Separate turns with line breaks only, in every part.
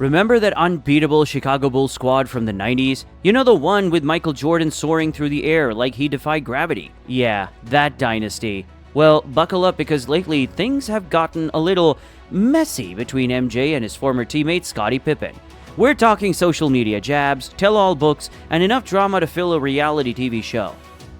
Remember that unbeatable Chicago Bulls squad from the 90s? You know, the one with Michael Jordan soaring through the air like he defied gravity? Yeah, that dynasty. Well, buckle up because lately things have gotten a little messy between MJ and his former teammate Scottie Pippen. We're talking social media jabs, tell-all books, and enough drama to fill a reality TV show.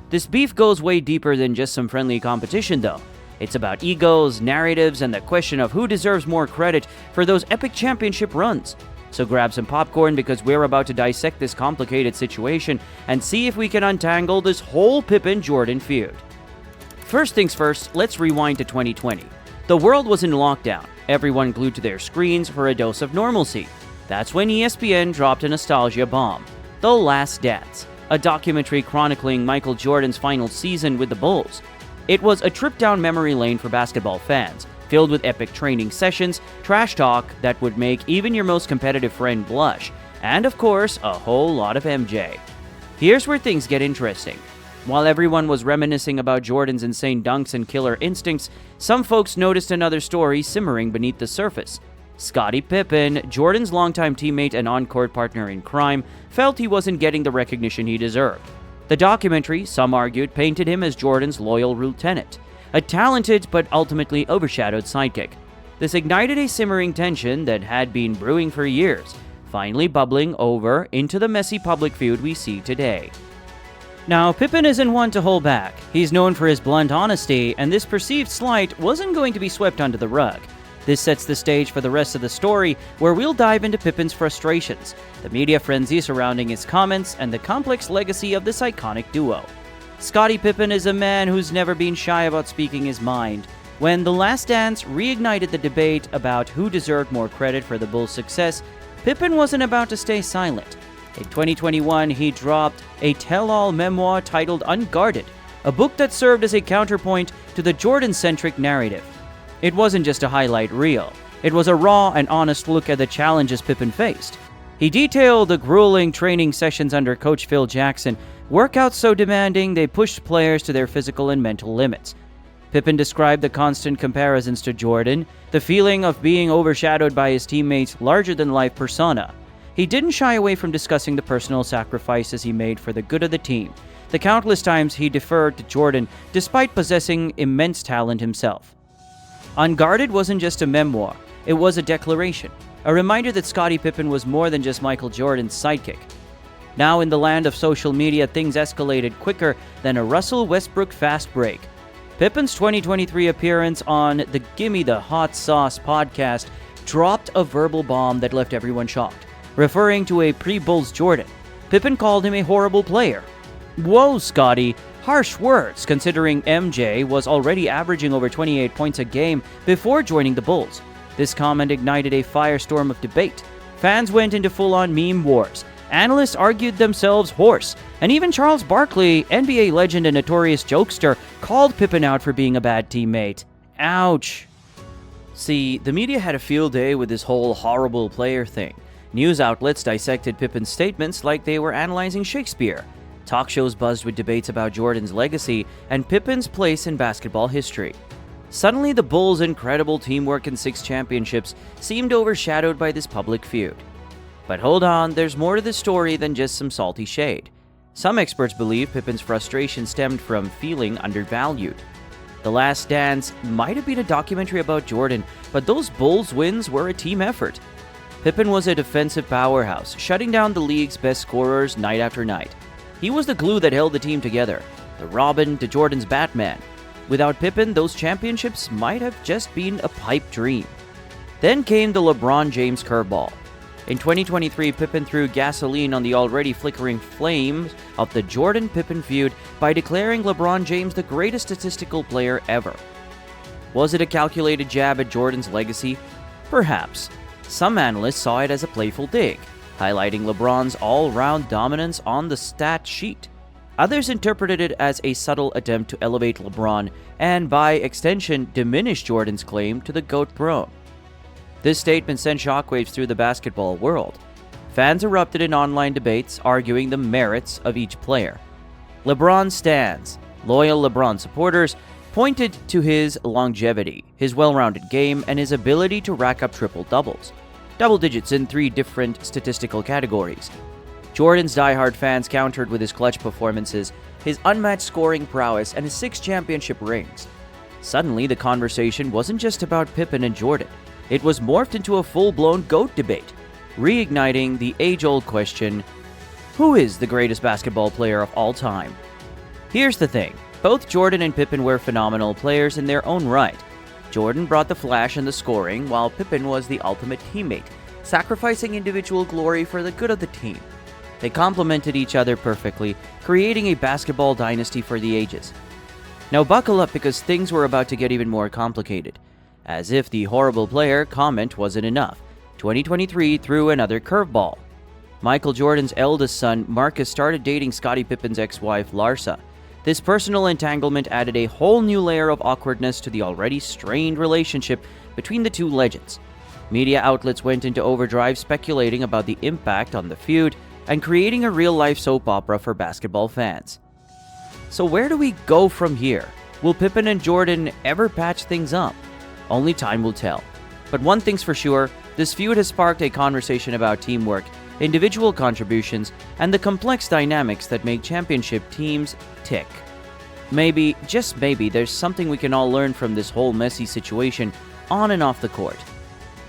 This beef goes way deeper than just some friendly competition though. It's about egos, narratives, and the question of who deserves more credit for those epic championship runs. So grab some popcorn because we're about to dissect this complicated situation and see if we can untangle this whole Pippen-Jordan feud. First things first, let's rewind to 2020. The world was in lockdown, everyone glued to their screens for a dose of normalcy. That's when ESPN dropped a nostalgia bomb, The Last Dance, a documentary chronicling Michael Jordan's final season with the Bulls. It was a trip down memory lane for basketball fans, filled with epic training sessions, trash talk that would make even your most competitive friend blush, and of course, a whole lot of MJ. Here's where things get interesting. While everyone was reminiscing about Jordan's insane dunks and killer instincts, some folks noticed another story simmering beneath the surface. Scottie Pippen, Jordan's longtime teammate and on-court partner in crime, felt he wasn't getting the recognition he deserved. The documentary, some argued, painted him as Jordan's loyal lieutenant, a talented but ultimately overshadowed sidekick. This ignited a simmering tension that had been brewing for years, finally bubbling over into the messy public feud we see today. Now, Pippen isn't one to hold back. He's known for his blunt honesty, and this perceived slight wasn't going to be swept under the rug. This sets the stage for the rest of the story, where we'll dive into Pippen's frustrations, the media frenzy surrounding his comments, and the complex legacy of this iconic duo. Scottie Pippen is a man who's never been shy about speaking his mind. When The Last Dance reignited the debate about who deserved more credit for the Bulls' success, Pippen wasn't about to stay silent. In 2021, he dropped a tell-all memoir titled Unguarded, a book that served as a counterpoint to the Jordan-centric narrative. It wasn't just a highlight reel. It was a raw and honest look at the challenges Pippen faced. He detailed the grueling training sessions under Coach Phil Jackson, workouts so demanding they pushed players to their physical and mental limits. Pippen described the constant comparisons to Jordan, the feeling of being overshadowed by his teammates' larger-than-life persona. He didn't shy away from discussing the personal sacrifices he made for the good of the team, the countless times he deferred to Jordan despite possessing immense talent himself. Unguarded wasn't just a memoir, it was a declaration, a reminder that Scottie Pippen was more than just Michael Jordan's sidekick. Now in the land of social media, things escalated quicker than a Russell Westbrook fast break. Pippen's 2023 appearance on the Gimme the Hot Sauce podcast dropped a verbal bomb that left everyone shocked. Referring to a pre-Bulls Jordan, Pippen called him a horrible player. Whoa, Scottie, harsh words considering MJ was already averaging over 28 points a game before joining the Bulls. This comment ignited a firestorm of debate. Fans went into full-on meme wars. Analysts argued themselves hoarse, and even Charles Barkley, NBA legend and notorious jokester, called Pippen out for being a bad teammate. Ouch. See, the media had a field day with this whole horrible player thing. News outlets dissected Pippen's statements like they were analyzing Shakespeare. Talk shows buzzed with debates about Jordan's legacy and Pippen's place in basketball history. Suddenly, the Bulls' incredible teamwork and 6 championships seemed overshadowed by this public feud. But hold on, there's more to the story than just some salty shade. Some experts believe Pippen's frustration stemmed from feeling undervalued. The Last Dance might have been a documentary about Jordan, but those Bulls wins were a team effort. Pippen was a defensive powerhouse, shutting down the league's best scorers night after night. He was the glue that held the team together, the Robin to Jordan's Batman. Without Pippen, those championships might have just been a pipe dream. Then came the LeBron James curveball. In 2023, Pippen threw gasoline on the already flickering flames of the Jordan-Pippen feud by declaring LeBron James the greatest statistical player ever. Was it a calculated jab at Jordan's legacy? Perhaps. Some analysts saw it as a playful dig, highlighting LeBron's all-round dominance on the stat sheet. Others interpreted it as a subtle attempt to elevate LeBron and, by extension, diminish Jordan's claim to the GOAT throne. This statement sent shockwaves through the basketball world. Fans erupted in online debates, arguing the merits of each player. LeBron stans, loyal LeBron supporters, pointed to his longevity, his well-rounded game, and his ability to rack up triple-doubles. double digits in 3 different statistical categories. Jordan's diehard fans countered with his clutch performances, his unmatched scoring prowess, and his 6 championship rings. Suddenly, the conversation wasn't just about Pippen and Jordan. It was morphed into a full-blown GOAT debate, reigniting the age-old question, who is the greatest basketball player of all time? Here's the thing. Both Jordan and Pippen were phenomenal players in their own right. Jordan brought the flash and the scoring, while Pippen was the ultimate teammate, sacrificing individual glory for the good of the team. They complemented each other perfectly, creating a basketball dynasty for the ages. Now buckle up because things were about to get even more complicated. As if the horrible player comment wasn't enough, 2023 threw another curveball. Michael Jordan's eldest son, Marcus, started dating Scottie Pippen's ex-wife, Larsa. This personal entanglement added a whole new layer of awkwardness to the already strained relationship between the two legends. Media outlets went into overdrive speculating about the impact on the feud and creating a real-life soap opera for basketball fans. So where do we go from here? Will Pippen and Jordan ever patch things up? Only time will tell. But one thing's for sure, this feud has sparked a conversation about teamwork, individual contributions, and the complex dynamics that make championship teams tick. Maybe, just maybe, there's something we can all learn from this whole messy situation on and off the court.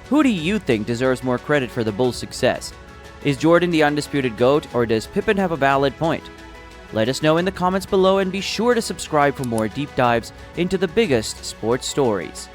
Who do you think deserves more credit for the Bulls' success? Is Jordan the undisputed GOAT, or does Pippen have a valid point? Let us know in the comments below and be sure to subscribe for more deep dives into the biggest sports stories.